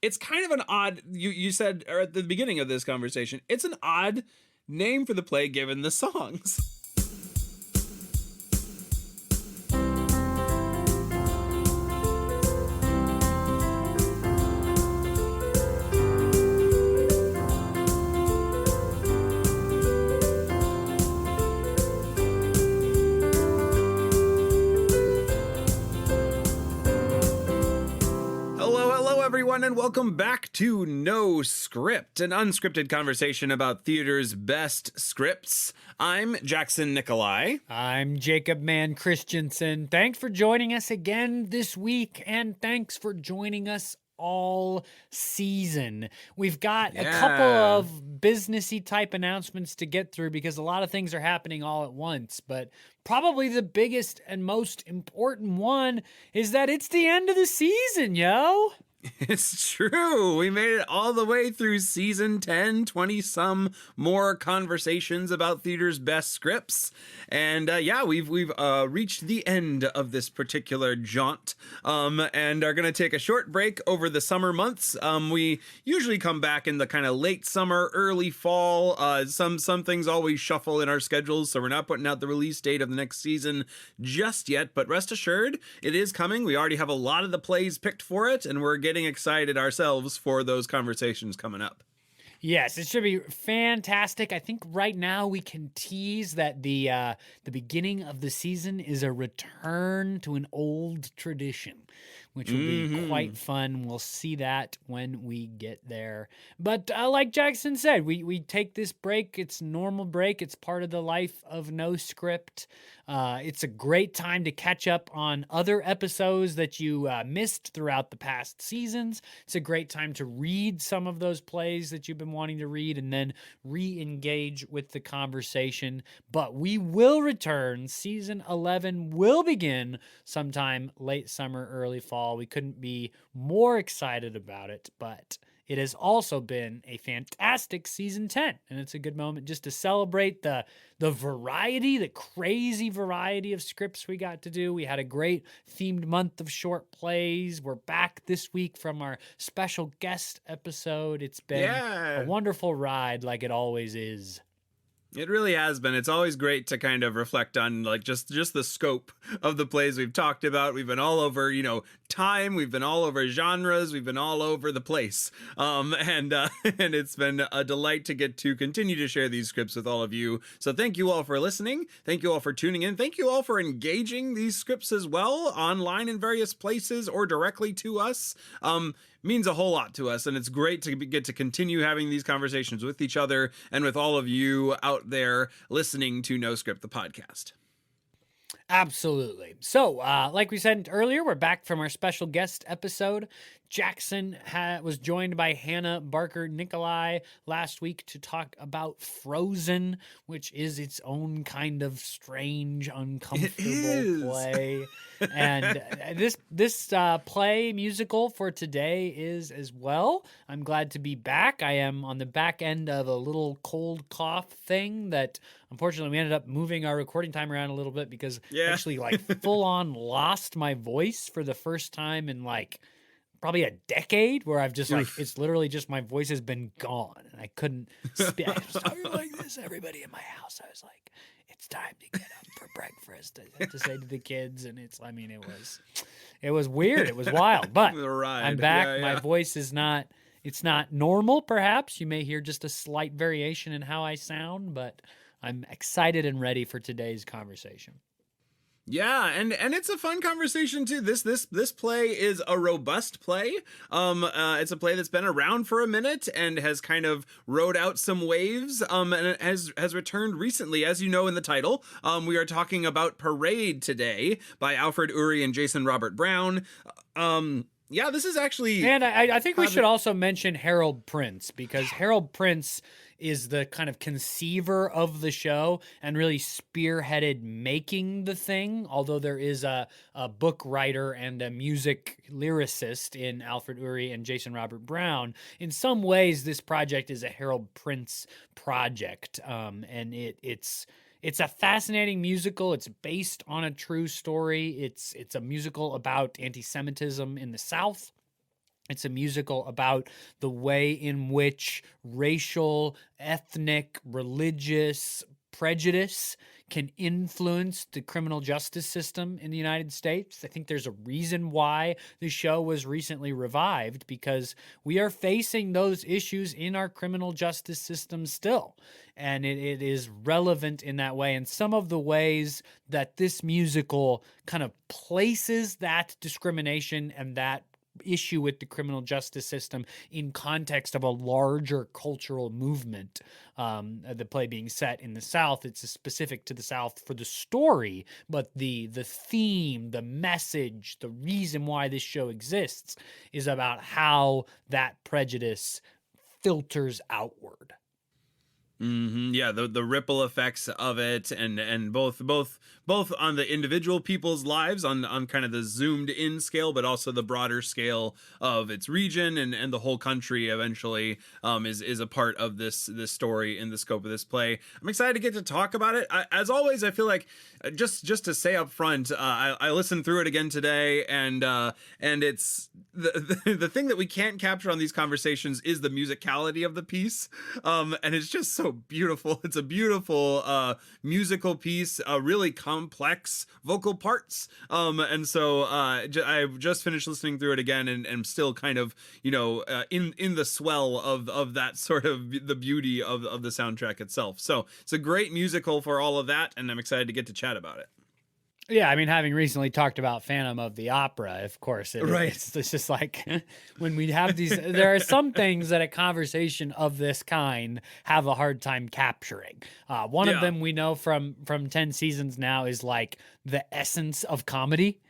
it's kind of an odd, you said or at the beginning of this conversation, it's an odd name for the play given the songs. Hello, everyone, and welcome back to No Script, an unscripted conversation about theater's best scripts. I'm Jackson Nikolai. I'm Jacob Mann Christensen. Thanks for joining us again this week, and thanks for joining us all season. We've got a couple of businessy type announcements to get through because a lot of things are happening all at once, but probably the biggest and most important one is that it's the end of the season, yo. It's true. We made it all the way through season 10, 20 some more conversations about theater's best scripts. And we've reached the end of this particular jaunt and are going to take a short break over the summer months. We usually come back in the kind of late summer, early fall. Some things always shuffle in our schedules, so we're not putting out the release date of the next season just yet. But rest assured, it is coming. We already have a lot of the plays picked for it, and we're getting excited ourselves for those conversations coming up. Yes, it should be fantastic. I think right now we can tease that the beginning of the season is a return to an old tradition, which will be quite fun. We'll see that when we get there. But like Jackson said, we take this break. It's a normal break. It's part of the life of No Script. It's a great time to catch up on other episodes that you missed throughout the past seasons. It's a great time to read some of those plays that you've been wanting to read and then re-engage with the conversation. But we will return. Season 11 will begin sometime late summer, early fall. We couldn't be more excited about it, but it has also been a fantastic season 10, and it's a good moment just to celebrate the variety, the crazy variety of scripts we got to do. We had a great themed month of short plays. We're back this week from our special guest episode. It's been a wonderful ride like it always is. It really has been. It's always great to kind of reflect on like just the scope of the plays we've talked about. We've been all over, time. We've been all over genres. We've been all over the place. And it's been a delight to get to continue to share these scripts with all of you. So thank you all for listening. Thank you all for tuning in. Thank you all for engaging these scripts as well online in various places or directly to us. Means a whole lot to us, and it's great to get to continue having these conversations with each other and with all of you out there listening to No Script, the podcast. Absolutely. So, like we said earlier, we're back from our special guest episode. Jackson was joined by Hannah Barker Nikolai last week to talk about Frozen, which is its own kind of strange, uncomfortable play. And this play musical for today is as well. I'm glad to be back. I am on the back end of a little cold cough thing that unfortunately we ended up moving our recording time around a little bit because I actually full on lost my voice for the first time in probably a decade, where I've just it's literally just my voice has been gone and I couldn't speak. I was talking like this. Everybody in my house, I was like, it's time to get up for breakfast. I had to say to the kids, and it was weird. It was wild, but I'm back. My voice is it's not normal. Perhaps you may hear just a slight variation in how I sound, but I'm excited and ready for today's conversation. Yeah, and it's a fun conversation too. This play is a robust play. It's a play that's been around for a minute and has kind of rode out some waves. And it has returned recently, as you know in the title. We are talking about Parade today by Alfred Uhry and Jason Robert Brown. Yeah, this is actually... And I think we should also mention Harold Prince, because Harold Prince is the kind of conceiver of the show and really spearheaded making the thing, although there is a book writer and a music lyricist in Alfred Uhry and Jason Robert Brown. In some ways, this project is a Harold Prince project, and it's a fascinating musical. It's based on a true story. It's a musical about anti-Semitism in the South. It's a musical about the way in which racial, ethnic, religious prejudice can influence the criminal justice system in the United States. I think there's a reason why the show was recently revived, because we are facing those issues in our criminal justice system still. And it is relevant in that way. And some of the ways that this musical kind of places that discrimination and that issue with the criminal justice system in context of a larger cultural movement. The play being set in the South, it's specific to the South for the story, but the theme, the message, the reason why this show exists is about how that prejudice filters outward. Yeah, the ripple effects of it, and both on the individual people's lives on kind of the zoomed in scale, but also the broader scale of its region and the whole country eventually is a part of this story in the scope of this play. I'm excited to get to talk about it. As always, I feel like just to say up front, I listened through it again today, and it's the thing that we can't capture on these conversations is the musicality of the piece, and it's just so beautiful. It's a beautiful musical piece, really complex vocal parts, and so I've just finished listening through it again, and I'm still kind of in the swell of that sort of the beauty of the soundtrack itself. So it's a great musical for all of that, and I'm excited to get to chat about it. Yeah, I mean, having recently talked about Phantom of the Opera, of course, it's just like when we have these, there are some things that a conversation of this kind have a hard time capturing. One of them we know from 10 seasons now is like the essence of comedy.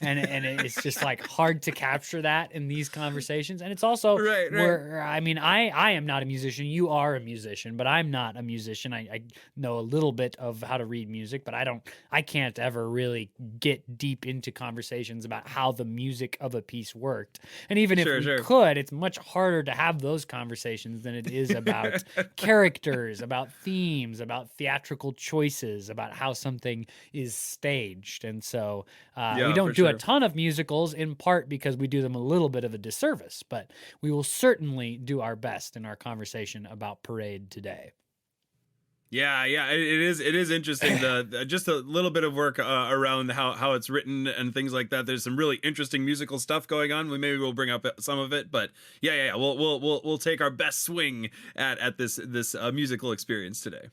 And it's just like hard to capture that in these conversations. And it's also where, I mean, I am not a musician. You are a musician, but I'm not a musician. I know a little bit of how to read music, but I can't ever really get deep into conversations about how the music of a piece worked. And even if we could, it's much harder to have those conversations than it is about characters, about themes, about theatrical choices, about how something is staged. And so we don't do a ton of musicals, in part because we do them a little bit of a disservice, but we will certainly do our best in our conversation about Parade today. Yeah, it is interesting. Just a little bit of work around how it's written and things like that. There's some really interesting musical stuff going on. Maybe we'll bring up some of it, but yeah. We'll take our best swing at this musical experience today.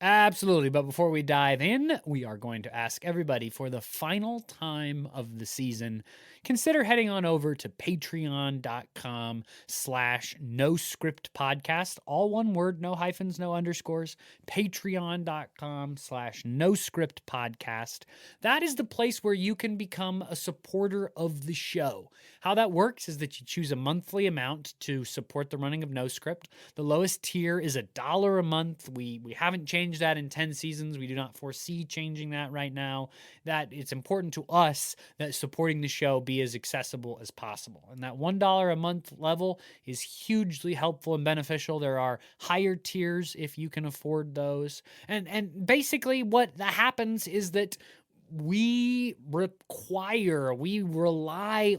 Absolutely. But before we dive in, we are going to ask everybody for the final time of the season, consider heading on over to patreon.com/noscriptpodcast. All one word, no hyphens, no underscores. Patreon.com/noscriptpodcast. That is the place where you can become a supporter of the show. How that works is that you choose a monthly amount to support the running of No Script. The lowest tier is $1 a month. We haven't changed that in 10 seasons. We do not foresee changing that right now. That it's important to us that supporting the show be as accessible as possible. And that $1 a month level is hugely helpful and beneficial. There are higher tiers if you can afford those. And basically what that happens is that we rely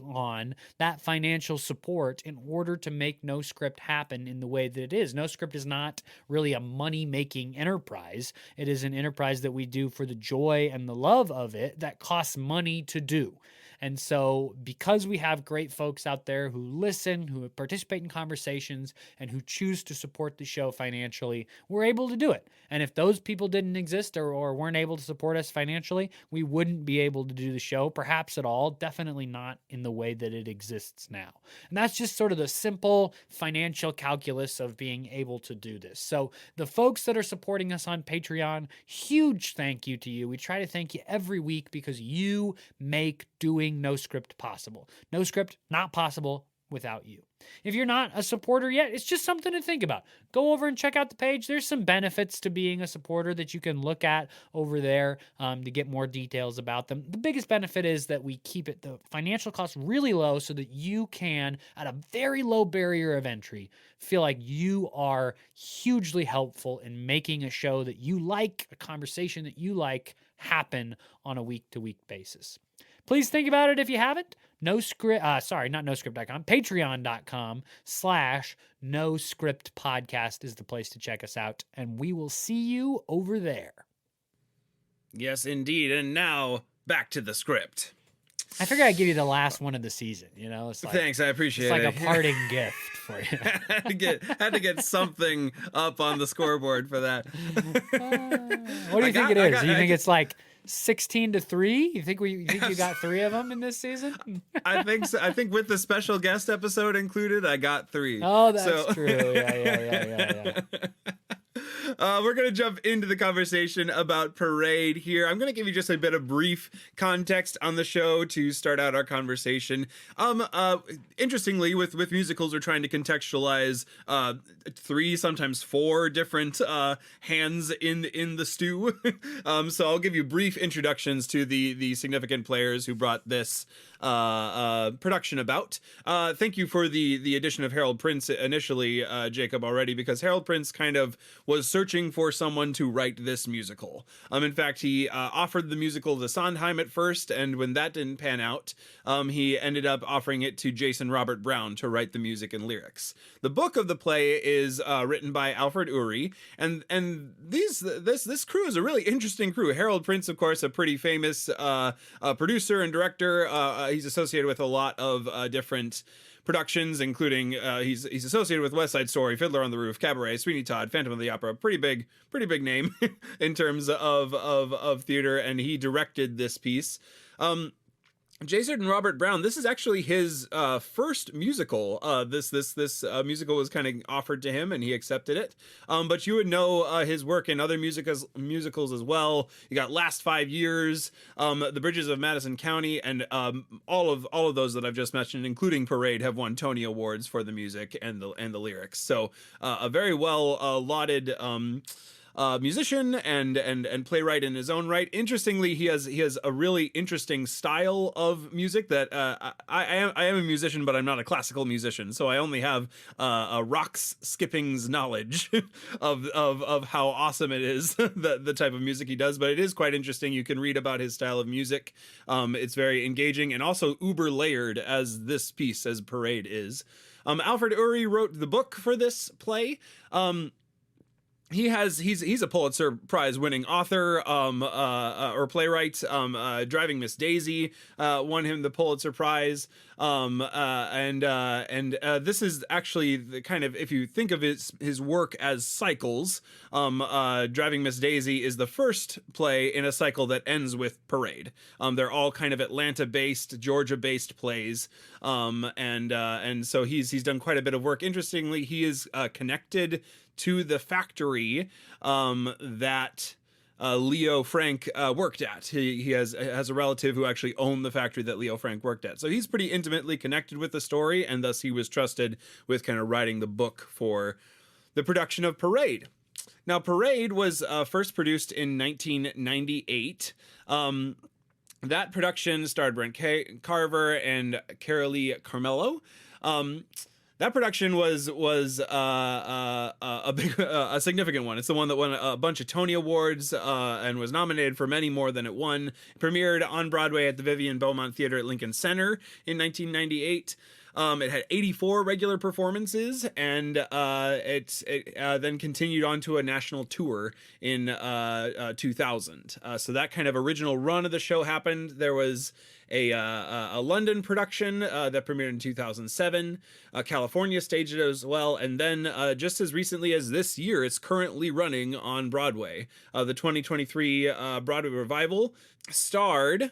on that financial support in order to make No Script happen in the way that it is. No Script is not really a money-making enterprise. It is an enterprise that we do for the joy and the love of it that costs money to do. And so because we have great folks out there who listen, who participate in conversations, and who choose to support the show financially, we're able to do it. And if those people didn't exist or weren't able to support us financially, we wouldn't be able to do the show, perhaps at all, definitely not in the way that it exists now. And that's just sort of the simple financial calculus of being able to do this. So the folks that are supporting us on Patreon, huge thank you to you. We try to thank you every week because you make doing No Script possible. No Script, not possible without you. If you're not a supporter yet, it's just something to think about. Go over and check out the page. There's some benefits to being a supporter that you can look at over there to get more details about them. The biggest benefit is that we keep the financial cost really low so that you can, at a very low barrier of entry, feel like you are hugely helpful in making a show that you like, a conversation that you like, happen on a week-to-week basis. Please think about it if you haven't. No script, sorry, not noscript.com, patreon.com/no script podcast is the place to check us out. And we will see you over there. Yes, indeed. And now back to the script. I figured I'd give you the last one of the season. It's like, thanks, I appreciate it. it. It's like a parting gift for you. had to get something up on the scoreboard for that. What do you think it is? Do you think it's like 16-3? You think you got 3 of them in this season? I think so. I think with the special guest episode included, I got 3. Oh, that's true. Yeah. We're going to jump into the conversation about Parade here. I'm going to give you just a bit of brief context on the show to start out our conversation. Interestingly, with musicals, we're trying to contextualize 3, sometimes 4 different hands in the stew. So I'll give you brief introductions to the significant players who brought this production about. Thank you for the addition of Harold Prince initially, Jacob, already, because Harold Prince kind of was searching for someone to write this musical. In fact, he offered the musical to Sondheim at first, and when that didn't pan out, he ended up offering it to Jason Robert Brown to write the music and lyrics. The book of the play is written by Alfred Uhry, and this crew is a really interesting crew. Harold Prince, of course, a pretty famous producer and director. He's associated with a lot of different productions, including he's associated with West Side Story, Fiddler on the Roof, Cabaret, Sweeney Todd, Phantom of the Opera. Pretty big name in terms of theater, and he directed this piece. Jason Robert Brown, this is actually his first musical. This musical was kind of offered to him, and he accepted it. But you would know his work in other musicals as well. You got Last 5 Years, The Bridges of Madison County, and all of those that I've just mentioned, including Parade, have won Tony Awards for the music and the lyrics. So a very well lauded musician and playwright in his own right. Interestingly, he has a really interesting style of music that I am a musician, but I'm not a classical musician, so I only have a rocks skippings knowledge of how awesome it is the type of music he does. But it is quite interesting. You can read about his style of music. It's very engaging and also uber layered, as this piece, as Parade is. Alfred Uhry wrote the book for this play. He's a Pulitzer Prize winning author or playwright. Driving Miss Daisy won him the Pulitzer Prize. And this is actually the kind of, if you think of his work as cycles, Driving Miss Daisy is the first play in a cycle that ends with Parade. They're all kind of Atlanta-based, Georgia-based plays. And so he's done quite a bit of work. Interestingly, he is connected to the factory that Leo Frank worked at. He has a relative who actually owned the factory that Leo Frank worked at. So he's pretty intimately connected with the story, and thus he was trusted with kind of writing the book for the production of Parade. Now, Parade was first produced in 1998. That production starred Brent Carver and Carolee Carmelo. That production was a significant one. It's the one that won a bunch of Tony Awards and was nominated for many more than it won. It premiered on Broadway at the Vivian Beaumont Theater at Lincoln Center in 1998. It had 84 regular performances, and it then continued on to a national tour in 2000. So that kind of original run of the show happened. There was a London production that premiered in 2007. California staged it as well, and then just as recently as this year, it's currently running on Broadway. The 2023 Broadway revival starred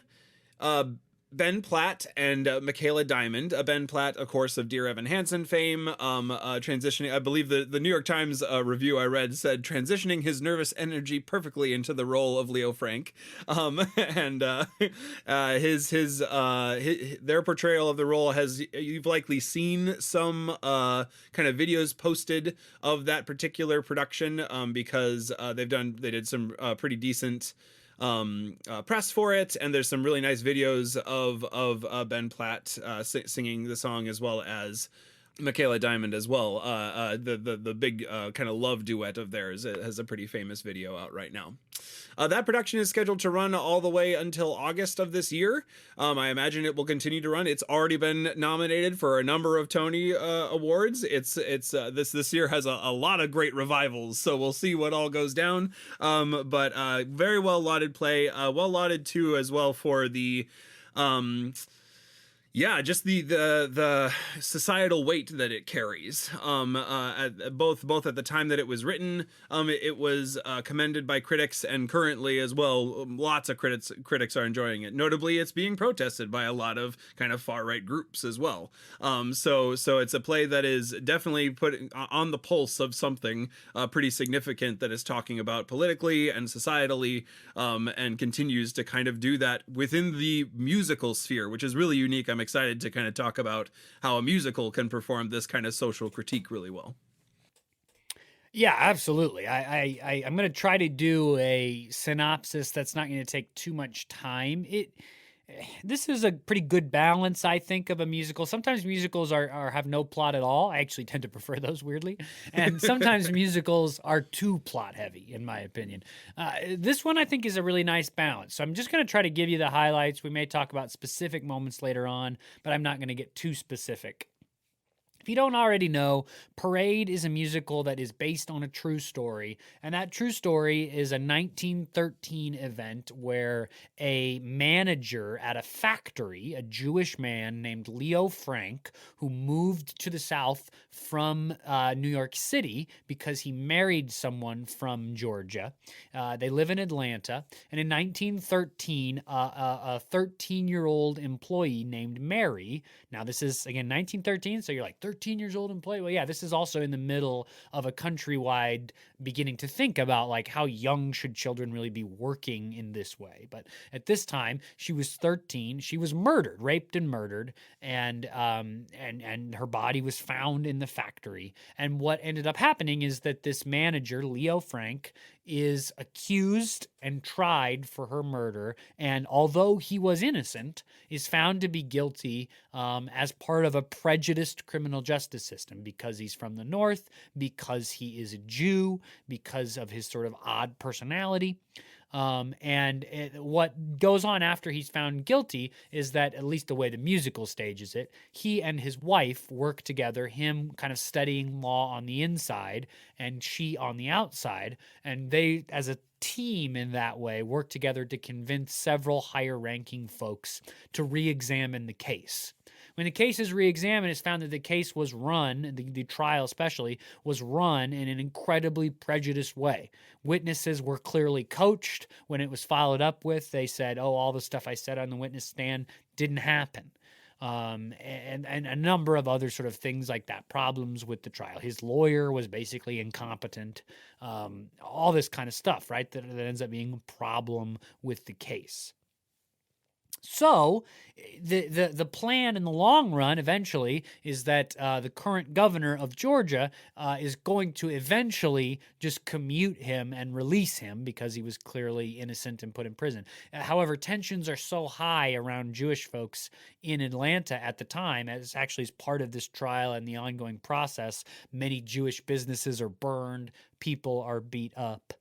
Ben Platt and Michaela Diamond. Ben Platt, of course, of Dear Evan Hansen fame, transitioning. I believe the New York Times review I read said transitioning his nervous energy perfectly into the role of Leo Frank, and their portrayal of the role you've likely seen some kind of videos posted of that particular production because they did some pretty decent press for it, and there's some really nice videos of Ben Platt singing the song, as well as Michaela Diamond as well. The big kind of love duet of theirs, it has a pretty famous video out right now. That production is scheduled to run all the way until August of this year. I imagine it will continue to run. It's already been nominated for a number of Tony awards. This year has a lot of great revivals, so we'll see what all goes down. But very well lauded play, well lauded too as well for the. Yeah, just the societal weight that it carries. Both at the time that it was written, it was commended by critics, and currently as well, lots of critics are enjoying it. Notably, it's being protested by a lot of kind of far right groups as well. So it's a play that is definitely put on the pulse of something pretty significant that is talking about politically and societally, and continues to kind of do that within the musical sphere, which is really unique. I'm excited to kind of talk about how a musical can perform this kind of social critique really well. Yeah, absolutely. I'm going to try to do a synopsis that's not going to take too much time. This is a pretty good balance, I think, of a musical. Sometimes musicals are have no plot at all. I actually tend to prefer those, weirdly. And sometimes musicals are too plot heavy, in my opinion. This one, I think, is a really nice balance. So I'm just going to try to give you the highlights. We may talk about specific moments later on, but I'm not going to get too specific. If you don't already know, Parade is a musical that is based on a true story, and that true story is a 1913 event where a manager at a factory, a Jewish man named Leo Frank, who moved to the South from New York City because he married someone from Georgia. They live in Atlanta, and in 1913, a 13-year-old employee named Mary. Now, this is, again, 1913, so you're like, 13 years old employee? Well, yeah, this is also in the middle of a countrywide beginning to think about, like, how young should children really be working in this way. But at this time, she was 13. She was murdered, raped and murdered, and her body was found in the factory. And what ended up happening is that this manager, Leo Frank, is accused and tried for her murder, and although he was innocent, is found to be guilty as part of a prejudiced criminal justice system because he's from the North, because he is a Jew, because of his sort of odd personality. What goes on after he's found guilty is that, at least the way the musical stages it, he and his wife work together, him kind of studying law on the inside and she on the outside. And they, as a team in that way, work together to convince several higher ranking folks to re-examine the case. When the case is re-examined, it's found that the case was run, the trial especially, was run in an incredibly prejudiced way. Witnesses were clearly coached. When it was followed up with, they said, oh, all the stuff I said on the witness stand didn't happen. And a number of other sort of things like that, problems with the trial. His lawyer was basically incompetent. All this kind of stuff, right, that ends up being a problem with the case. So the plan in the long run eventually is that the current governor of Georgia is going to eventually just commute him and release him because he was clearly innocent and put in prison. However, tensions are so high around Jewish folks in Atlanta at the time, as actually as part of this trial and the ongoing process, many Jewish businesses are burned, people are beat up.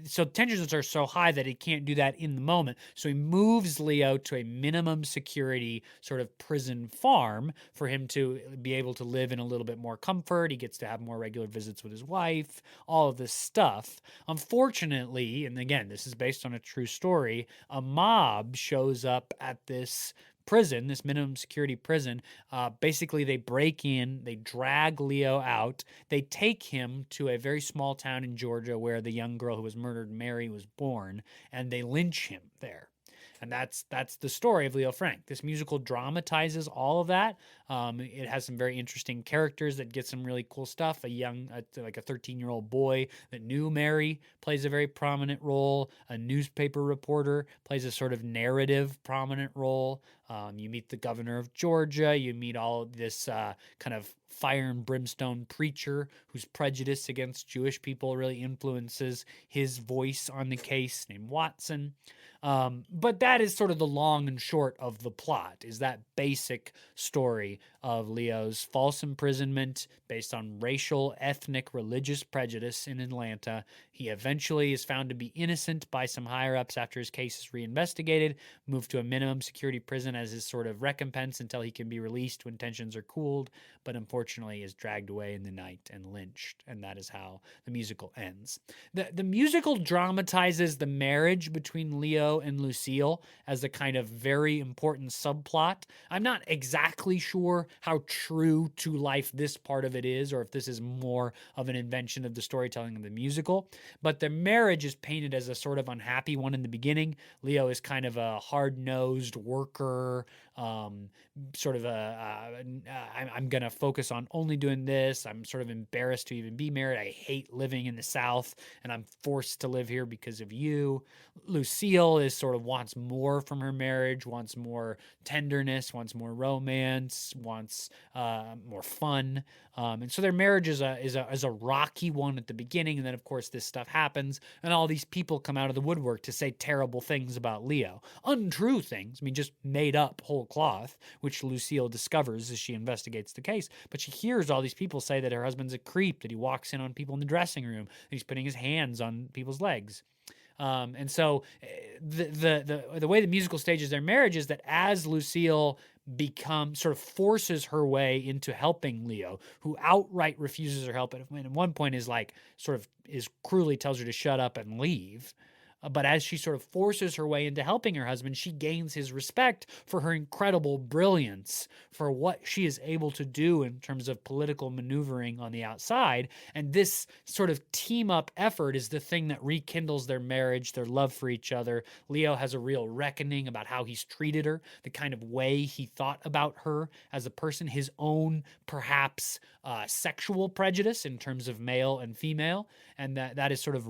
So tensions are so high that he can't do that in the moment. So he moves Leo to a minimum security sort of prison farm for him to be able to live in a little bit more comfort. He gets to have more regular visits with his wife, all of this stuff. Unfortunately, and again, this is based on a true story, a mob shows up at this prison, this minimum security prison. Basically, they break in, they drag Leo out, they take him to a very small town in Georgia where the young girl who was murdered, Mary, was born, and they lynch him there. And that's the story of Leo Frank. This musical dramatizes all of that. It has some very interesting characters that get some really cool stuff. Like a 13-year-old boy that knew Mary plays a very prominent role. A newspaper reporter plays a sort of narrative prominent role. You meet the governor of Georgia. You meet all of this kind of fire and brimstone preacher whose prejudice against Jewish people really influences his voice on the case, named Watson. But that is sort of the long and short of the plot, is that basic story story of Leo's false imprisonment based on racial, ethnic, religious prejudice in Atlanta. He eventually is found to be innocent by some higher-ups after his case is reinvestigated, moved to a minimum security prison as his sort of recompense until he can be released when tensions are cooled, but unfortunately is dragged away in the night and lynched, and that is how the musical ends. The musical dramatizes the marriage between Leo and Lucille as a kind of very important subplot. I'm not exactly sure how true to life this part of it is, or if this is more of an invention of the storytelling of the musical, but the marriage is painted as a sort of unhappy one in the beginning. Leo is kind of a hard-nosed worker, sort of I'm going to focus on only doing this. I'm sort of embarrassed to even be married. I hate living in the South, and I'm forced to live here because of you. Lucille is sort of wants more from her marriage, wants more tenderness, wants more romance, wants more fun. And so their marriage is a rocky one at the beginning, and then of course this stuff happens, and all these people come out of the woodwork to say terrible things about Leo, untrue things. I mean, just made up whole cloth, which Lucille discovers as she investigates the case. But she hears all these people say that her husband's a creep, that he walks in on people in the dressing room, that he's putting his hands on people's legs. And so the way the musical stages their marriage is that as Lucille sort of forces her way into helping Leo, who outright refuses her help, and at one point is like sort of is cruelly tells her to shut up and leave. But as she sort of forces her way into helping her husband, she gains his respect for her incredible brilliance, for what she is able to do in terms of political maneuvering on the outside. And this sort of team-up effort is the thing that rekindles their marriage, their love for each other. Leo has a real reckoning about how he's treated her, the kind of way he thought about her as a person, his own, perhaps, sexual prejudice in terms of male and female, and that is sort of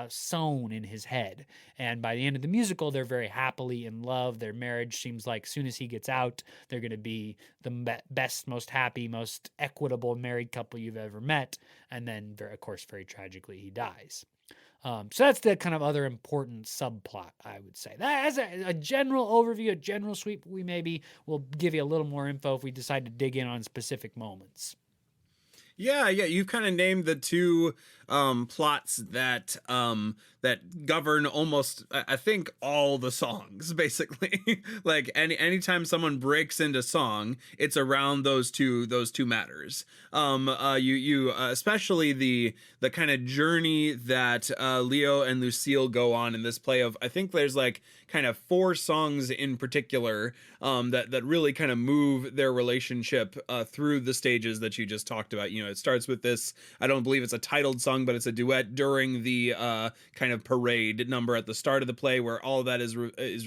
sewn in his head. And by the end of the musical, they're very happily in love. Their marriage seems like as soon as he gets out, they're going to be the best, most happy, most equitable married couple you've ever met. And then, of course, very tragically, he dies. So that's the kind of other important subplot, I would say. That as a general overview, a general sweep, we maybe will give you a little more info if we decide to dig in on specific moments. Yeah, you've kind of named the two plots that that govern almost, I think, all the songs, basically. Like anytime someone breaks into song, it's around those two matters. You especially the kind of journey that Leo and Lucille go on in this play of, I think there's like kind of 4 songs in particular that really kind of move their relationship through the stages that you just talked about. You know, it starts with this, I don't believe it's a titled song, but it's a duet during the kind of parade number at the start of the play, where all of that is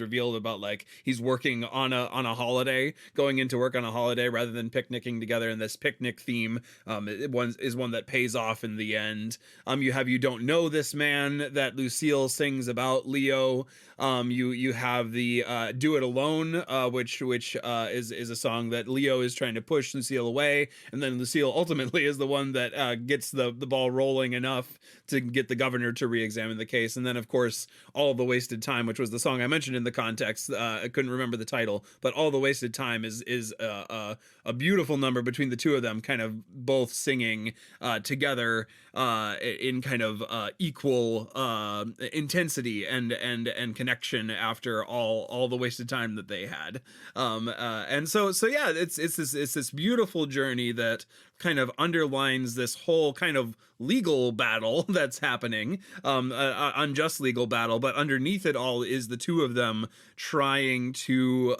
revealed about, like, he's working on a holiday, going into work on a holiday rather than picnicking together, and this picnic theme is one that pays off in the end. You have You Don't Know This Man that Lucille sings about Leo. You have the Do It Alone, which is a song that Leo is trying to push Lucille away, and then Lucille ultimately is the one that gets the ball rolling enough to get the governor to re-examine the case. And then, of course, All the Wasted Time, which was the song I mentioned in the context. I couldn't remember the title, but All the Wasted Time is a beautiful number between the two of them, kind of both singing together in kind of equal intensity and connection after all the wasted time that they had. And so yeah, it's this beautiful journey that kind of underlines this whole kind of legal battle that's happening, unjust legal battle, but underneath it all is the two of them trying to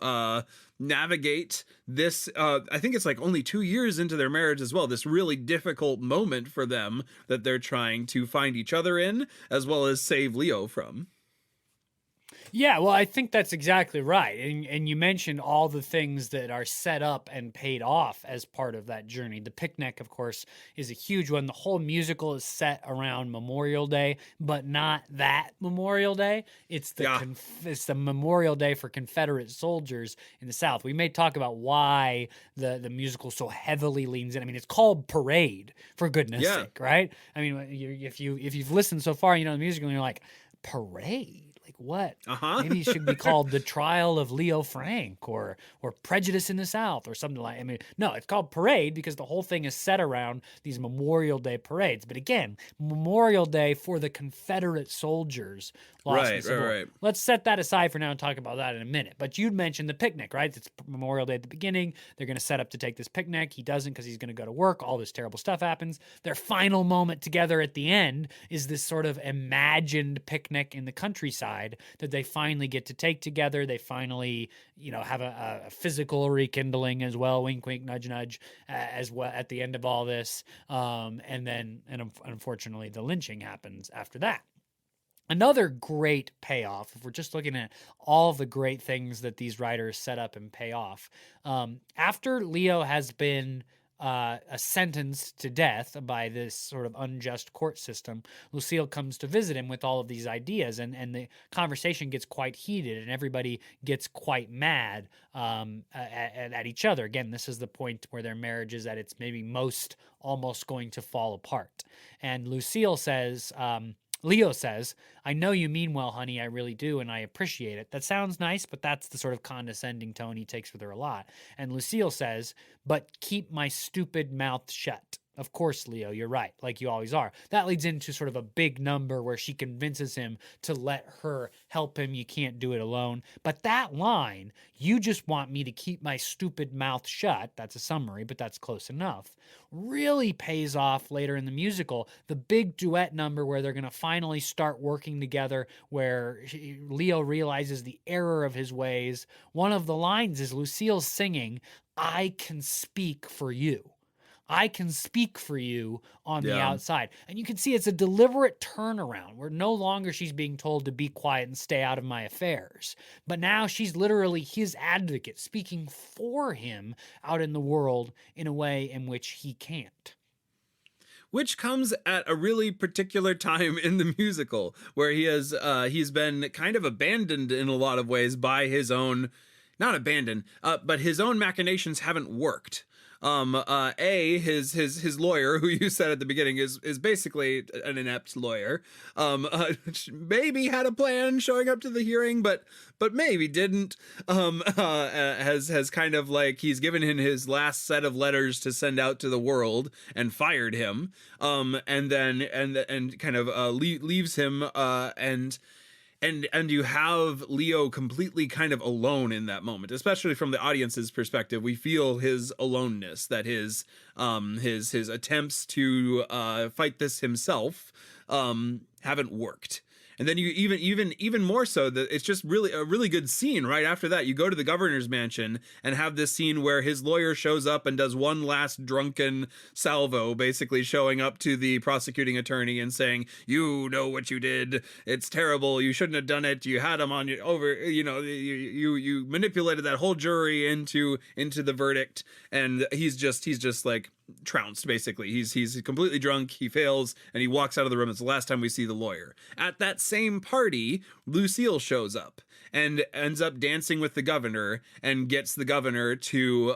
navigate this, I think it's like only 2 years into their marriage as well, this really difficult moment for them that they're trying to find each other in, as well as save Leo from. Yeah, well, I think that's exactly right. And you mentioned all the things that are set up and paid off as part of that journey. The picnic, of course, is a huge one. The whole musical is set around Memorial Day, but not that Memorial Day. It's it's the Memorial Day for Confederate soldiers in the South. We may talk about why the musical so heavily leans in. I mean, it's called Parade, for goodness sake, right? I mean, if you've listened so far, you know the musical, and you're like, Parade? Like what? Uh-huh. Maybe it should be called The Trial of Leo Frank or Prejudice in the South or something like. I mean, no, it's called Parade because the whole thing is set around these Memorial Day parades. But again, Memorial Day for the Confederate soldiers lost in the Right, Civil War. right. Let's set that aside for now and talk about that in a minute. But you'd mentioned the picnic, right? It's Memorial Day at the beginning. They're going to set up to take this picnic. He doesn't because he's going to go to work. All this terrible stuff happens. Their final moment together at the end is this sort of imagined picnic in the countryside that they finally get to take together. They finally, have a physical rekindling as well. Wink, wink, nudge, nudge, as well at the end of all this. And unfortunately, the lynching happens after that. Another great payoff, if we're just looking at all the great things that these writers set up and pay off, after Leo has been sentenced to death by this sort of unjust court system, Lucille comes to visit him with all of these ideas, and the conversation gets quite heated, and everybody gets quite mad at each other. Again, this is the point where their marriage is at its maybe most almost going to fall apart. And Leo says, I know you mean well, honey, I really do, and I appreciate it. That sounds nice, but that's the sort of condescending tone he takes with her a lot. And Lucille says, but keep my stupid mouth shut. Of course, Leo, you're right, like you always are. That leads into sort of a big number where she convinces him to let her help him. You can't do it alone. But that line, you just want me to keep my stupid mouth shut, that's a summary, but that's close enough, really pays off later in the musical. The big duet number where they're going to finally start working together, where Leo realizes the error of his ways. One of the lines is Lucille singing, I can speak for you. I can speak for you on the outside. And you can see it's a deliberate turnaround where no longer she's being told to be quiet and stay out of my affairs. But now she's literally his advocate, speaking for him out in the world in a way in which he can't. Which comes at a really particular time in the musical where he's been kind of abandoned in a lot of ways by his own, not abandoned, but his own machinations haven't worked. His lawyer, who you said at the beginning is basically an inept lawyer, maybe had a plan showing up to the hearing, but maybe didn't, has kind of like, he's given him his last set of letters to send out to the world and fired him, and kind of, leaves him, and you have Leo completely kind of alone in that moment, especially from the audience's perspective. We feel his aloneness, that his attempts to fight this himself haven't worked. And then you even more so that it's just really a really good scene right after that. You go to the governor's mansion and have this scene where his lawyer shows up and does one last drunken salvo, basically showing up to the prosecuting attorney and saying, you know what you did, it's terrible, you shouldn't have done it, you had him on your over, you manipulated that whole jury into the verdict. And he's just like trounced, basically. He's completely drunk, he fails, and he walks out of the room. It's the last time we see the lawyer. At that same party, Lucille shows up and ends up dancing with the governor and gets the governor to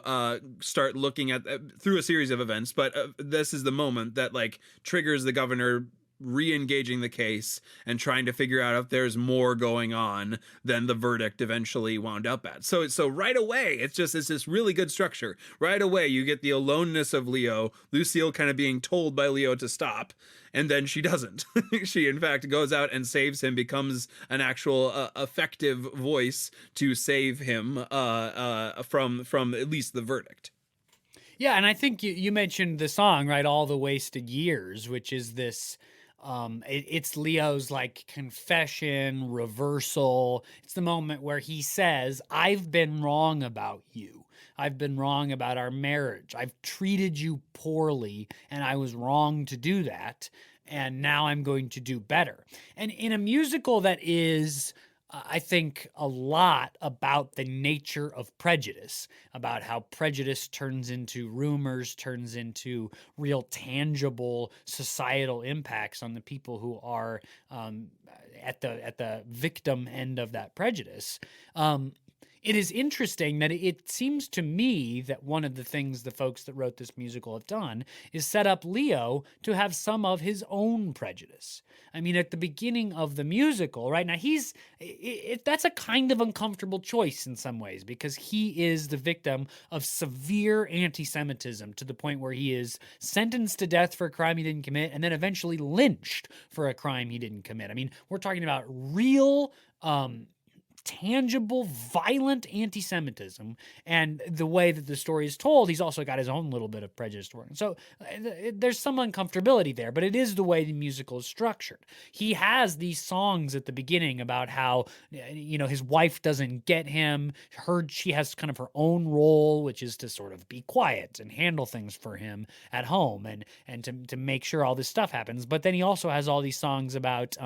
start looking at through a series of events, but this is the moment that like triggers the governor re-engaging the case and trying to figure out if there's more going on than the verdict eventually wound up at. So right away, it's this really good structure. Right away, you get the aloneness of Leo, Lucille kind of being told by Leo to stop, and then she doesn't. She, in fact, goes out and saves him, becomes an actual effective voice to save him from at least the verdict. Yeah, and I think you mentioned the song, right? All the Wasted Years, which is this... it's Leo's like confession, reversal. It's the moment where he says, I've been wrong about you. I've been wrong about our marriage. I've treated you poorly, and I was wrong to do that. And now I'm going to do better. And in a musical that is... I think a lot about the nature of prejudice, about how prejudice turns into rumors, turns into real tangible societal impacts on the people who are at the victim end of that prejudice. It is interesting that it seems to me that one of the things the folks that wrote this musical have done is set up Leo to have some of his own prejudice. I mean, at the beginning of the musical, right now, that's a kind of uncomfortable choice in some ways because he is the victim of severe anti-Semitism to the point where he is sentenced to death for a crime he didn't commit and then eventually lynched for a crime he didn't commit. I mean, we're talking about real, tangible, violent anti-Semitism, and the way that the story is told, he's also got his own little bit of prejudice to work. So there's some uncomfortability there, but it is the way the musical is structured. He has these songs at the beginning about how, his wife doesn't get him. She has kind of her own role, which is to sort of be quiet and handle things for him at home and to make sure all this stuff happens. But then he also has all these songs about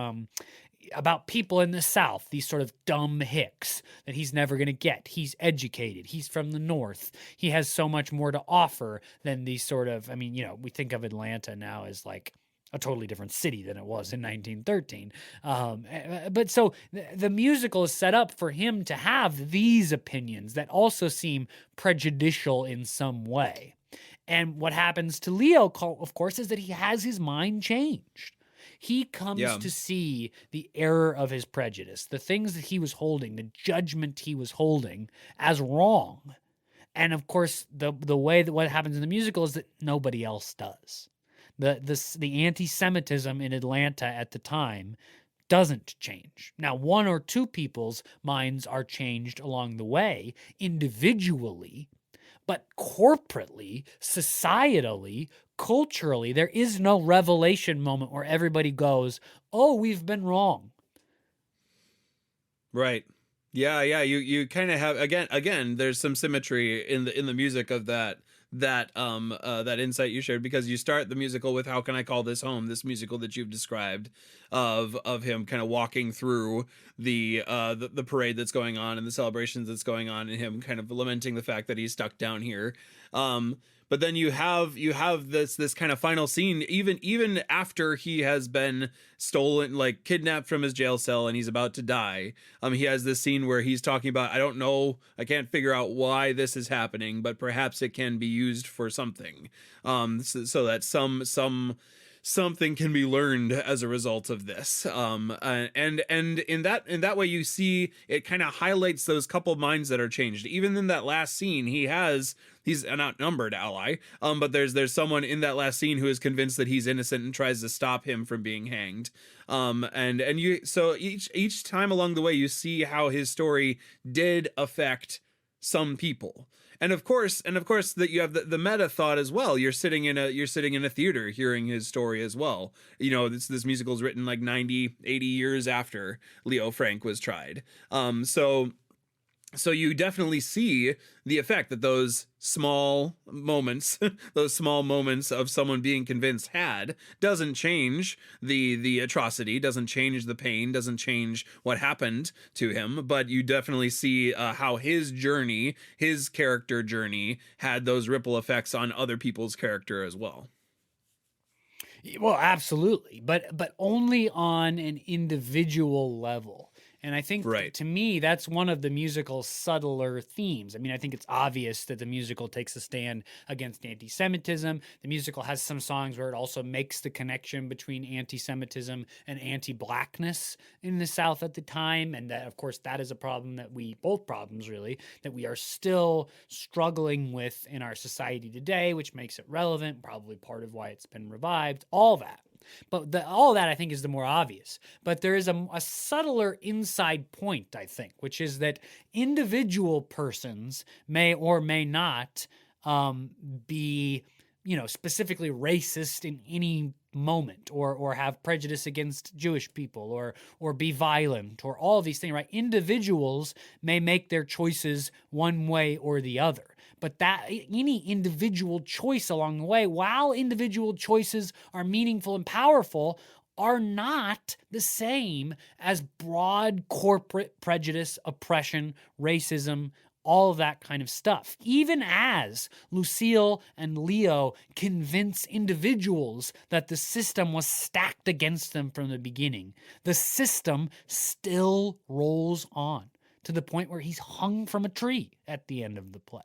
people in the South, these sort of dumb hicks that he's never going to get. He's educated. He's from the North. He has so much more to offer than these sort of, we think of Atlanta now as like a totally different city than it was in 1913. But so the musical is set up for him to have these opinions that also seem prejudicial in some way. And what happens to Leo, of course, is that he has his mind changed. He comes to see the error of his prejudice, the things that he was holding, the judgment he was holding as wrong. And of course, the way that what happens in the musical is that nobody else does. The anti-Semitism in Atlanta at the time doesn't change. Now, one or two people's minds are changed along the way, individually, but corporately, societally, culturally, there is no revelation moment where everybody goes, "Oh, we've been wrong." Right. Yeah. You kind of have again. There's some symmetry in the music of that insight you shared, because you start the musical with "How Can I Call This Home?" This musical that you've described of him kind of walking through the parade that's going on and the celebrations that's going on, and him kind of lamenting the fact that he's stuck down here. But then you have this kind of final scene, even after he has been stolen, like kidnapped from his jail cell, and he's about to die. He has this scene where he's talking about, I don't know, I can't figure out why this is happening, but perhaps it can be used for something. So that something can be learned as a result of this. And in that way, you see it kind of highlights those couple minds that are changed. Even in that last scene, he's an outnumbered ally. But there's someone in that last scene who is convinced that he's innocent and tries to stop him from being hanged. So each time along the way, you see how his story did affect some people. And of course that you have the meta thought as well. You're sitting in a theater hearing his story as well. This musical is written like 90, 80 years after Leo Frank was tried. So you definitely see the effect that those small moments of someone being convinced doesn't change the atrocity, doesn't change the pain, doesn't change what happened to him, but you definitely see how his character journey had those ripple effects on other people's character as well. Well, absolutely, but only on an individual level. And I think to me, that's one of the musical's subtler themes. I mean, I think it's obvious that the musical takes a stand against anti-Semitism. The musical has some songs where it also makes the connection between anti-Semitism and anti-Blackness in the South at the time. And that, of course, that is a problem that both problems really, that we are still struggling with in our society today, which makes it relevant, probably part of why it's been revived, all that. But all that, I think, is the more obvious. But there is a subtler inside point, I think, which is that individual persons may or may not be, specifically racist in any moment, or have prejudice against Jewish people, or be violent, or all these things, right? Individuals may make their choices one way or the other. But that any individual choice along the way, while individual choices are meaningful and powerful, are not the same as broad corporate prejudice, oppression, racism, all of that kind of stuff. Even as Lucille and Leo convince individuals that the system was stacked against them from the beginning, the system still rolls on. to the point where he's hung from a tree at the end of the play.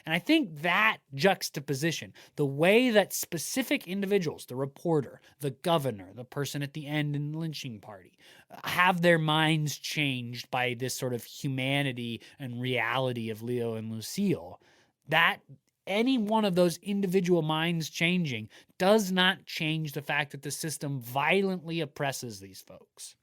And I think that juxtaposition, the way that specific individuals, the reporter, the governor, the person at the end in the lynching party, have their minds changed by this sort of humanity and reality of Leo and Lucille, that any one of those individual minds changing does not change the fact that the system violently oppresses these folks.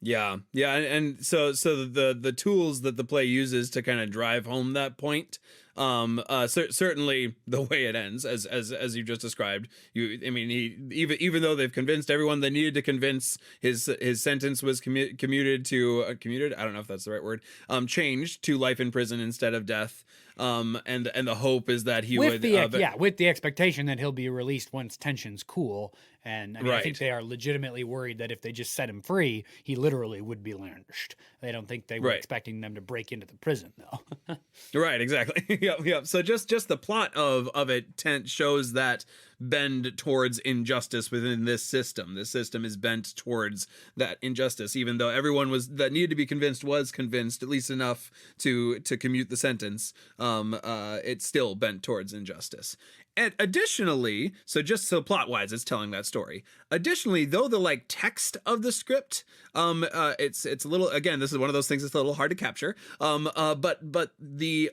Yeah, and so the tools that the play uses to kind of drive home that point, certainly the way it ends, as you just described. Even though they've convinced everyone they needed to convince, his sentence was commuted to commuted. I don't know if that's the right word. Changed to life in prison instead of death. And the hope is that he with would with the expectation that he'll be released once tensions cool. And I mean, I think they are legitimately worried that if they just set him free, he literally would be lynched. They don't think they were expecting them to break into the prison, though. Right, exactly. Yep. So just the plot of it shows that bend towards injustice within this system. This system is bent towards that injustice, even though everyone that needed to be convinced was convinced, at least enough to commute the sentence. It's still bent towards injustice. And additionally, so plot-wise, it's telling that story. Additionally, though the text of the script, it's a little, again, this is one of those things that's a little hard to capture. But the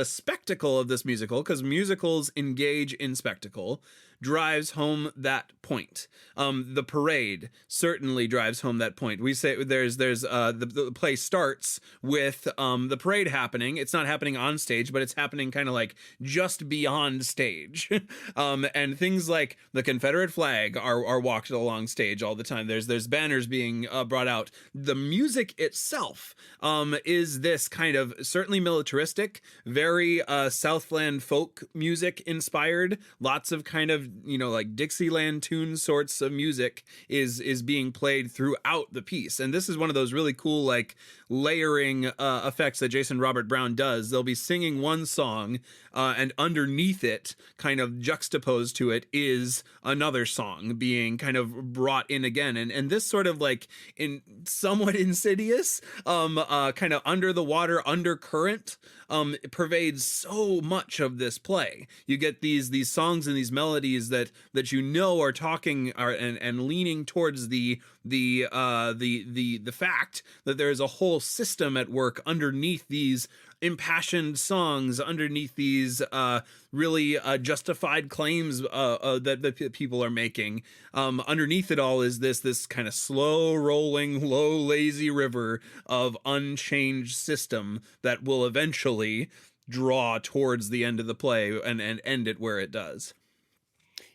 spectacle of this musical, because musicals engage in spectacle, drives home that point. The parade certainly drives home that point. We say the play starts with the parade happening. It's not happening on stage, but it's happening kind of just beyond stage. And things like the Confederate flag are walked along stage all the time. There's banners being brought out. The music itself is this kind of certainly militaristic, very Southland folk music inspired. Lots of kind of Dixieland tune sorts of music is being played throughout the piece. And this is one of those really cool layering effects that Jason Robert Brown does. They'll be singing one song and underneath it, kind of juxtaposed to it, is another song being kind of brought in again. And this sort of in somewhat insidious kind of under the water undercurrent pervades so much of this play. You get these songs and these melodies that are talking and leaning towards the fact that there is a whole system at work underneath these impassioned songs, underneath these really justified claims that people are making. Underneath it all is this kind of slow rolling, low, lazy river of unchanged system that will eventually draw towards the end of the play and end it where it does.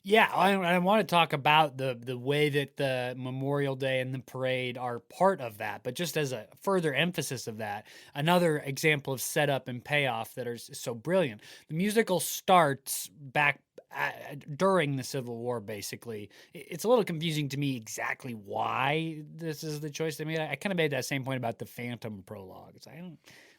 Yeah, I want to talk about the way that the Memorial Day and the parade are part of that, but just as a further emphasis of that, another example of setup and payoff that are so brilliant. The musical starts back during the Civil War, basically. It's a little confusing to me exactly why this is the choice they made. I kind of made that same point about the Phantom prologue. It's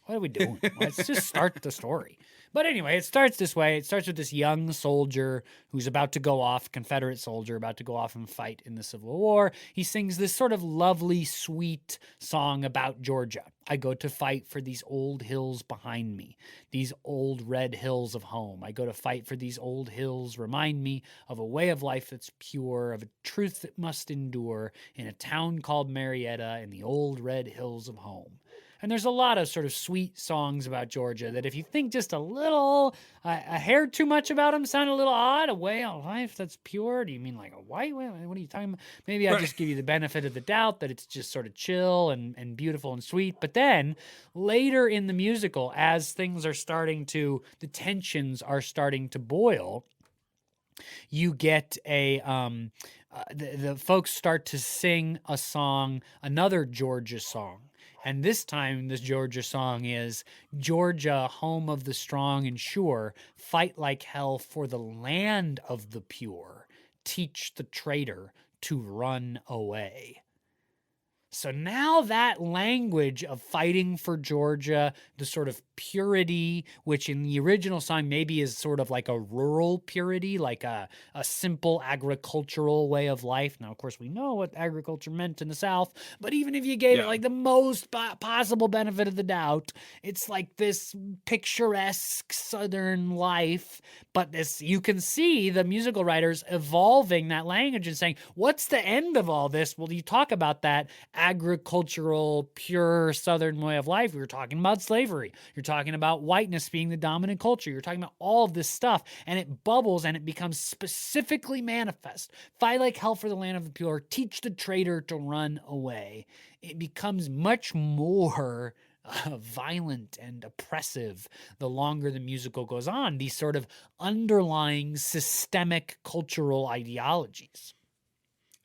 what are we doing? Let's just start the story. But anyway, it starts this way. It starts with this young soldier who's about to go off, Confederate soldier, about to go off and fight in the Civil War. He sings this sort of lovely, sweet song about Georgia. I go to fight for these old hills behind me, these old red hills of home. I go to fight for these old hills, remind me of a way of life that's pure, of a truth that must endure in a town called Marietta in the old red hills of home. And there's a lot of sort of sweet songs about Georgia that if you think just a little, a hair too much about them sound a little odd, a way of life that's pure. Do you mean like a white way? What are you talking about? Maybe I'll just give you the benefit of the doubt that it's just sort of chill and beautiful and sweet. But then later in the musical, as things are the tensions are starting to boil, you get the folks start to sing a song, another Georgia song. And this time, this Georgia song is Georgia, home of the strong and sure, fight like hell for the land of the pure, teach the traitor to run away. So now that language of fighting for Georgia, the sort of purity, which in the original song maybe is sort of like a rural purity, like a simple agricultural way of life. Now, of course, we know what agriculture meant in the South, but even if you gave it Yeah. like the most possible benefit of the doubt, it's like this picturesque Southern life. But this, you can see the musical writers evolving that language and saying, what's the end of all this? Well, you talk about that agricultural, pure Southern way of life. We were talking about slavery. You're talking about whiteness being the dominant culture. You're talking about all of this stuff, and it bubbles and it becomes specifically manifest. Fight like hell for the land of the pure. Teach the traitor to run away. It becomes much more violent and oppressive the longer the musical goes on. These sort of underlying systemic cultural ideologies.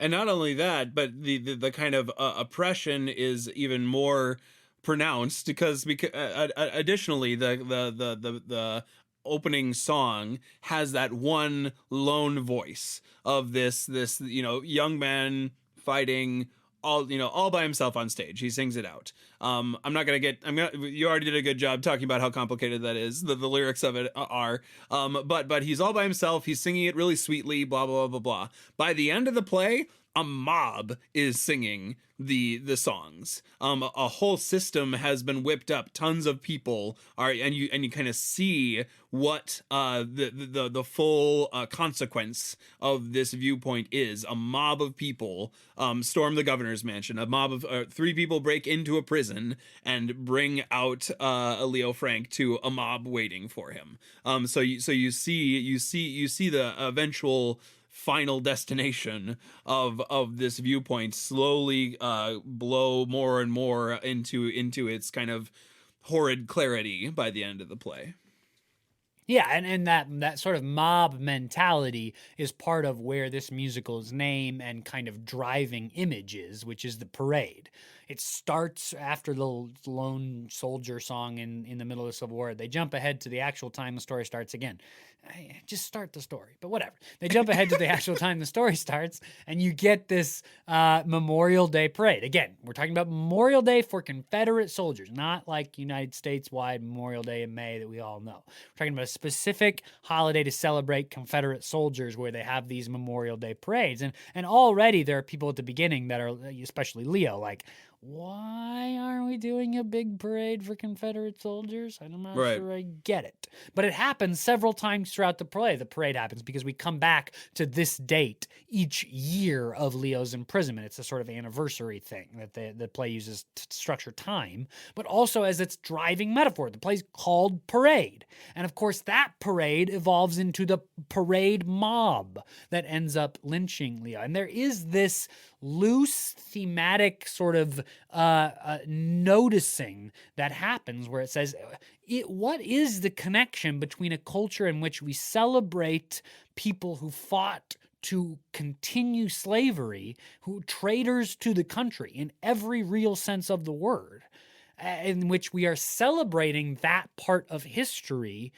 And not only that, but the kind of oppression is even more pronounced because additionally the opening song has that one lone voice of this young man fighting all by himself on stage. He sings it out. You already did a good job talking about how complicated that is. The lyrics of it are, but he's all by himself. He's singing it really sweetly, blah, blah, blah, blah. By the end of the play, a mob is singing the songs. A whole system has been whipped up. Tons of people are, and you kind of see what the full consequence of this viewpoint is. A mob of people storm the governor's mansion. A mob of 3 people break into a prison and bring out Leo Frank to a mob waiting for him. So you see the eventual final destination of this viewpoint slowly blow more and more into its kind of horrid clarity by the end of the play. Yeah, and that sort of mob mentality is part of where this musical's name and kind of driving image is, which is the parade. It starts after the lone soldier song in the middle of the Civil War. They jump ahead to the actual time the story starts again. Just start the story, but whatever. They jump ahead to the actual time the story starts, and you get this Memorial Day parade. Again, we're talking about Memorial Day for Confederate soldiers, not like United States-wide Memorial Day in May that we all know. We're talking about a specific holiday to celebrate Confederate soldiers where they have these Memorial Day parades. And already there are people at the beginning that are, especially Leo, like, why aren't we doing a big parade for Confederate soldiers? I'm not sure I get it. But it happens several times throughout the play. The parade happens because we come back to this date each year of Leo's imprisonment. It's a sort of anniversary thing that the play uses to structure time, but also as its driving metaphor. The play's called Parade. And of course, that parade evolves into the parade mob that ends up lynching Leo. And there is this loose thematic sort of noticing that happens where it says, what is the connection between a culture in which we celebrate people who fought to continue slavery, who traitors to the country in every real sense of the word, in which we are celebrating that part of history?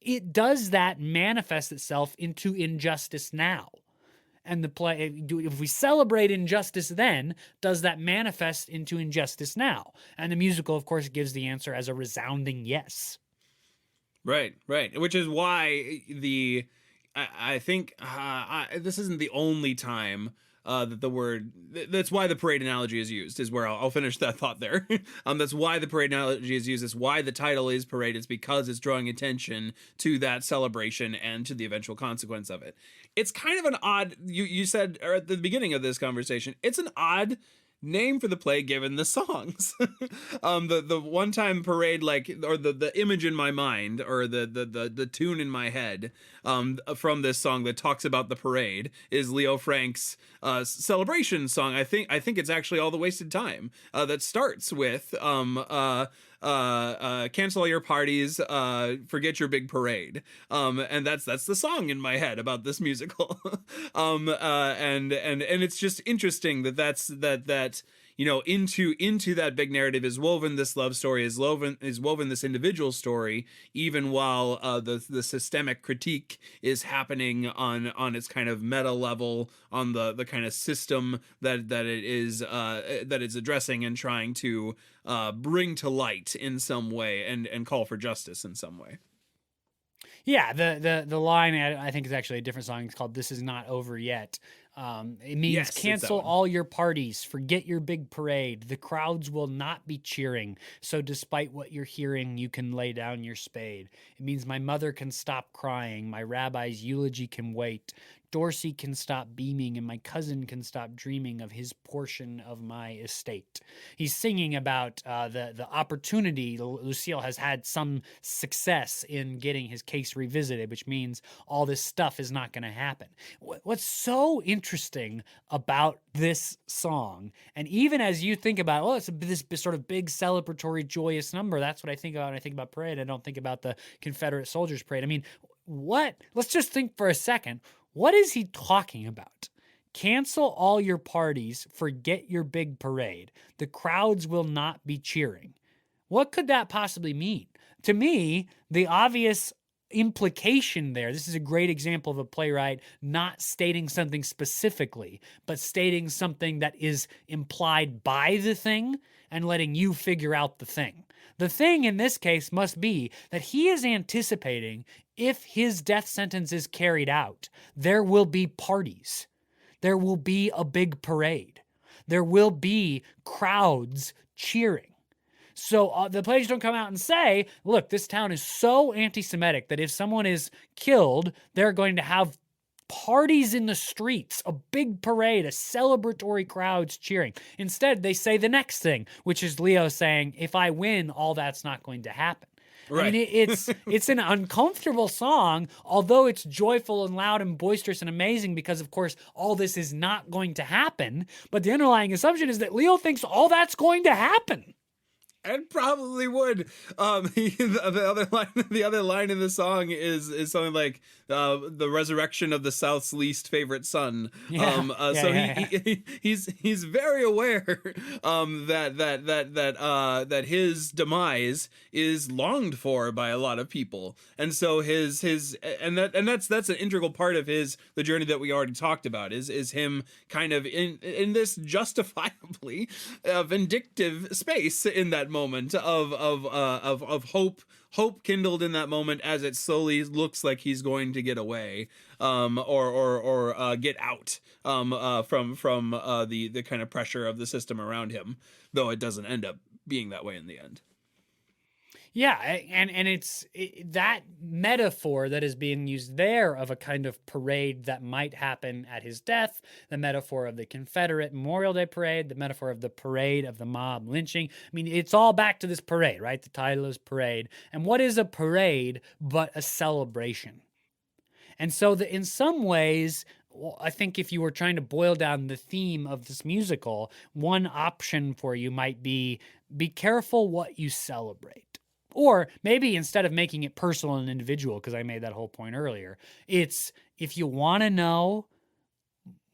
It does that manifest itself into injustice now? And the play, if we celebrate injustice then, does that manifest into injustice now? And the musical, of course, gives the answer as a resounding yes. Right. Which is why I think this isn't the only time that the word, that's why the parade analogy is used, is where I'll finish that thought there. That's why the parade analogy is used. It's why the title is Parade. It's because it's drawing attention to that celebration and to the eventual consequence of it. It's kind of an odd, you said at the beginning of this conversation, it's an odd name for the play given the songs. The one time parade, like, or the image in my mind, or the tune in my head from this song that talks about the parade is Leo Frank's celebration song. I think it's actually All the Wasted Time, that starts with cancel all your parties, forget your big parade, and that's the song in my head about this musical. And it's just interesting that into that big narrative is woven this love story, is woven this individual story, even while the systemic critique is happening on its kind of meta level, on the kind of system that it's addressing and trying to bring to light in some way, and call for justice in some way. Yeah, the line I think is actually a different song. It's called "This Is Not Over Yet." It means Yes, it's that cancel one. all your parties, forget your big parade. The crowds will not be cheering. So despite what you're hearing, you can lay down your spade. It means my mother can stop crying. My rabbi's eulogy can wait. Dorsey can stop beaming, and my cousin can stop dreaming of his portion of my estate. He's singing about the opportunity. Lucille has had some success in getting his case revisited, which means all this stuff is not going to happen. What's so interesting about this song, and even as you think about, oh, it's this sort of big celebratory, joyous number, that's what I think about when I think about parade. I don't think about the Confederate soldiers parade. I mean, let's just think for a second. What is he talking about? Cancel all your parties, forget your big parade. The crowds will not be cheering. What could that possibly mean? To me, the obvious implication there, this is a great example of a playwright not stating something specifically, but stating something that is implied by the thing and letting you figure out the thing. The thing in this case must be that he is anticipating if his death sentence is carried out, there will be parties. There will be a big parade. There will be crowds cheering. So the players don't come out and say, look, this town is so anti-Semitic that if someone is killed, they're going to have parties in the streets, a big parade, a celebratory crowds cheering. Instead, they say the next thing, which is Leo saying, if I win, all that's not going to happen. Right. I mean, it's an uncomfortable song, although it's joyful and loud and boisterous and amazing because, of course, all this is not going to happen. But the underlying assumption is that Leo thinks all that's going to happen. And probably would. The other line in the song is something like the resurrection of the South's least favorite son. He's very aware that his demise is longed for by a lot of people, and so that's an integral part of the journey that we already talked about is him kind of in this justifiably vindictive space in that moment of hope kindled in that moment as it slowly looks like he's going to get away or get out from the kind of pressure of the system around him, though it doesn't end up being that way in the end. Yeah, and it's that metaphor that is being used there of a kind of parade that might happen at his death, the metaphor of the Confederate Memorial Day parade, the metaphor of the parade of the mob lynching. I mean, it's all back to this parade, right? The title is Parade. And what is a parade but a celebration? And so in some ways, I think if you were trying to boil down the theme of this musical, one option for you might be careful what you celebrate. Or maybe instead of making it personal and individual, because I made that whole point earlier, it's if you want to know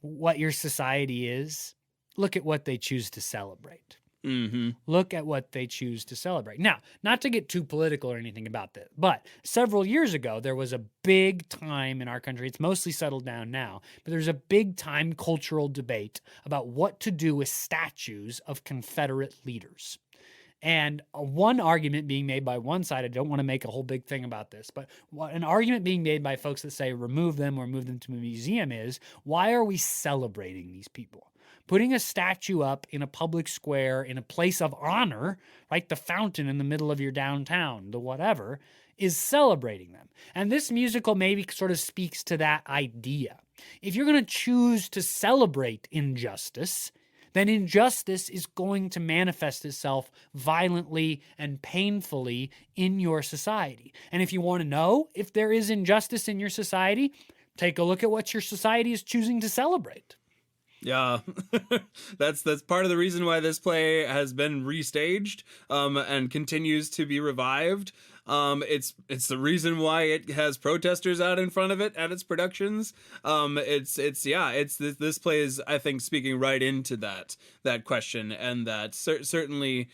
what your society is, look at what they choose to celebrate. Mm-hmm. Look at what they choose to celebrate. Now, not to get too political or anything about this, but several years ago, there was a big time in our country. It's mostly settled down now, but there's a big time cultural debate about what to do with statues of Confederate leaders. And one argument being made by one side, I don't want to make a whole big thing about this, but an argument being made by folks that say remove them or move them to a museum is, why are we celebrating these people? Putting a statue up in a public square, in a place of honor, right? The fountain in the middle of your downtown, the whatever, is celebrating them. And this musical maybe sort of speaks to that idea. If you're going to choose to celebrate injustice, then injustice is going to manifest itself violently and painfully in your society. And if you want to know if there is injustice in your society, take a look at what your society is choosing to celebrate. Yeah, that's part of the reason why this play has been restaged and continues to be revived. It's the reason why it has protesters out in front of it at its productions. It's this play is, I think, speaking right into that question, and that certainly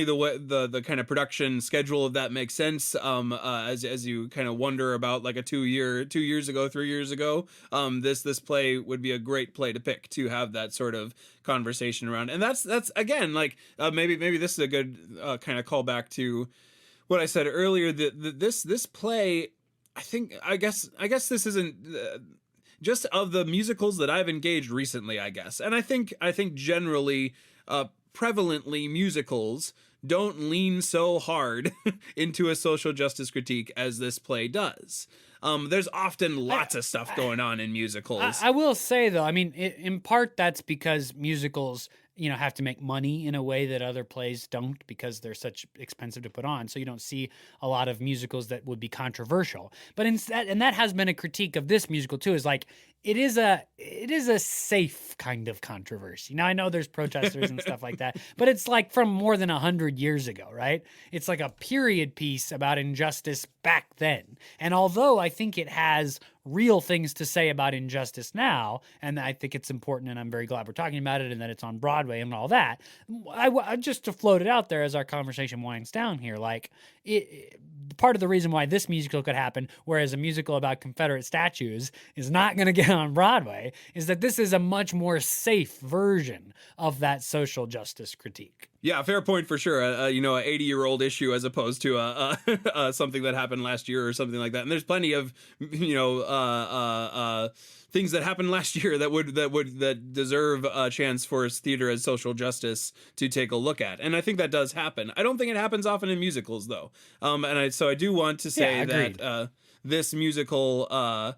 the way the kind of production schedule of that makes sense. As you kind of wonder about like a 2 years ago, 3 years ago, this play would be a great play to pick to have that sort of conversation around. And that's again, like, maybe this is a good kind of callback to what I said earlier, that this play, I guess this isn't just of the musicals that I've engaged recently, I guess. And I think generally, prevalently, musicals don't lean so hard into a social justice critique as this play does. There's often lots of stuff going on in musicals. I will say, though, I mean, in part that's because musicals, have to make money in a way that other plays don't, because they're such expensive to put on. So you don't see a lot of musicals that would be controversial. But instead, and that has been a critique of this musical too, is like, it is a safe kind of controversy. Now, I know there's protesters and stuff like that, but it's like from more than 100 years ago, right? It's like a period piece about injustice back then. And although I think it has real things to say about injustice now, and I think it's important, and I'm very glad we're talking about it, and that it's on Broadway and all that, I just to float it out there as our conversation winds down here, like, part of the reason why this musical could happen, whereas a musical about Confederate statues is not going to get on Broadway, is that this is a much more safe version of that social justice critique. Yeah, fair point for sure. A 80-year-old issue as opposed to something that happened last year or something like that. And there's plenty of things that happened last year that deserve a chance for theater as social justice to take a look at. And I think that does happen. I don't think it happens often in musicals, though. So I do want to say that this musical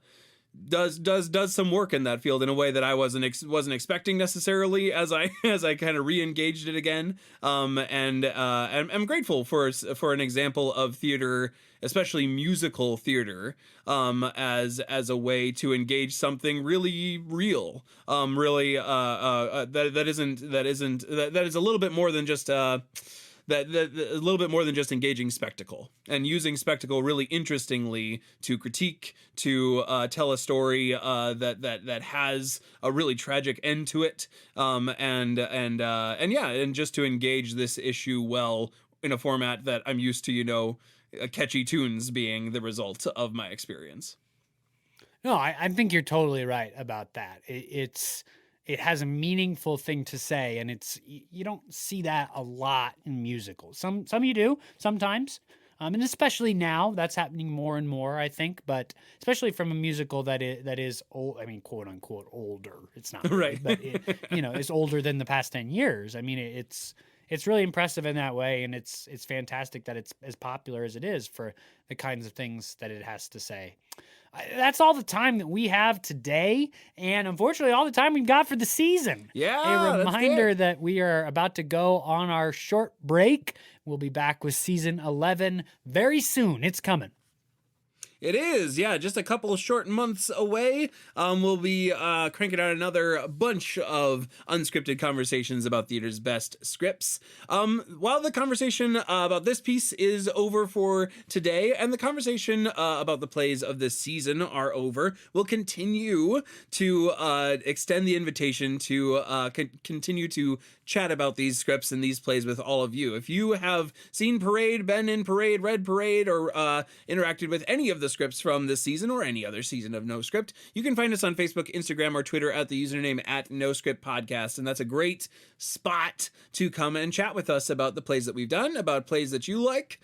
does some work in that field in a way that I wasn't expecting necessarily as I kind of re-engaged it again. And I'm grateful for an example of theater, especially musical theater, as a way to engage something really real, that is a little bit more than just that a little bit more than just engaging spectacle, and using spectacle really interestingly to critique, to tell a story that has a really tragic end to it, and just to engage this issue well in a format that I'm used to, catchy tunes being the result of my experience. No, I think you're totally right about that. It has a meaningful thing to say, and you don't see that a lot in musicals. Some you do sometimes, and especially now that's happening more and more, I think. But especially from a musical that is old, I mean, quote unquote older. It's not really, right, but it's older than the past 10 years. I mean, it's really impressive in that way, and it's fantastic that it's as popular as it is for the kinds of things that it has to say. That's all the time that we have today, and unfortunately all the time we've got for the season. Yeah, a reminder that we are about to go on our short break. We'll be back with season 11 very soon. It's coming. It is, yeah, just a couple of short months away. We'll be cranking out another bunch of unscripted conversations about theater's best scripts. While the conversation about this piece is over for today, and the conversation about the plays of this season are over, we'll continue to extend the invitation to continue to chat about these scripts and these plays with all of you. If you have seen Parade, been in Parade, read Parade, or interacted with any of the scripts from this season or any other season of No Script, you can find us on Facebook, Instagram, or Twitter at the username at No Script Podcast. And that's a great spot to come and chat with us about the plays that we've done, about plays that you like,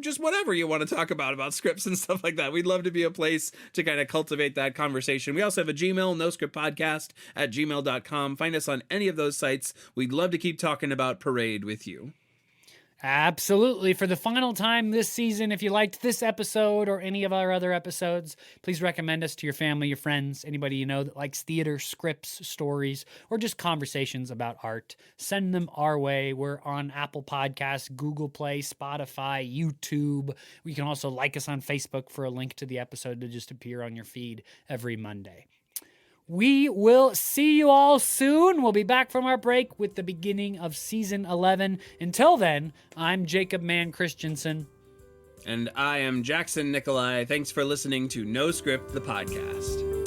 just whatever you want to talk about scripts and stuff like that. We'd love to be a place to kind of cultivate that conversation. We also have a Gmail, noscriptpodcast@gmail.com. Find us on any of those sites. We'd love to keep talking about Parade with you. Absolutely. For the final time this season, if you liked this episode or any of our other episodes, please recommend us to your family, your friends, anybody you know that likes theater, scripts, stories, or just conversations about art. Send them our way. We're on Apple Podcasts, Google Play, Spotify, YouTube. You can also like us on Facebook for a link to the episode to just appear on your feed every Monday. We will see you all soon. We'll be back from our break with the beginning of season 11. Until then, I'm Jacob Mann Christensen. And I am Jackson Nikolai. Thanks for listening to No Script, the podcast.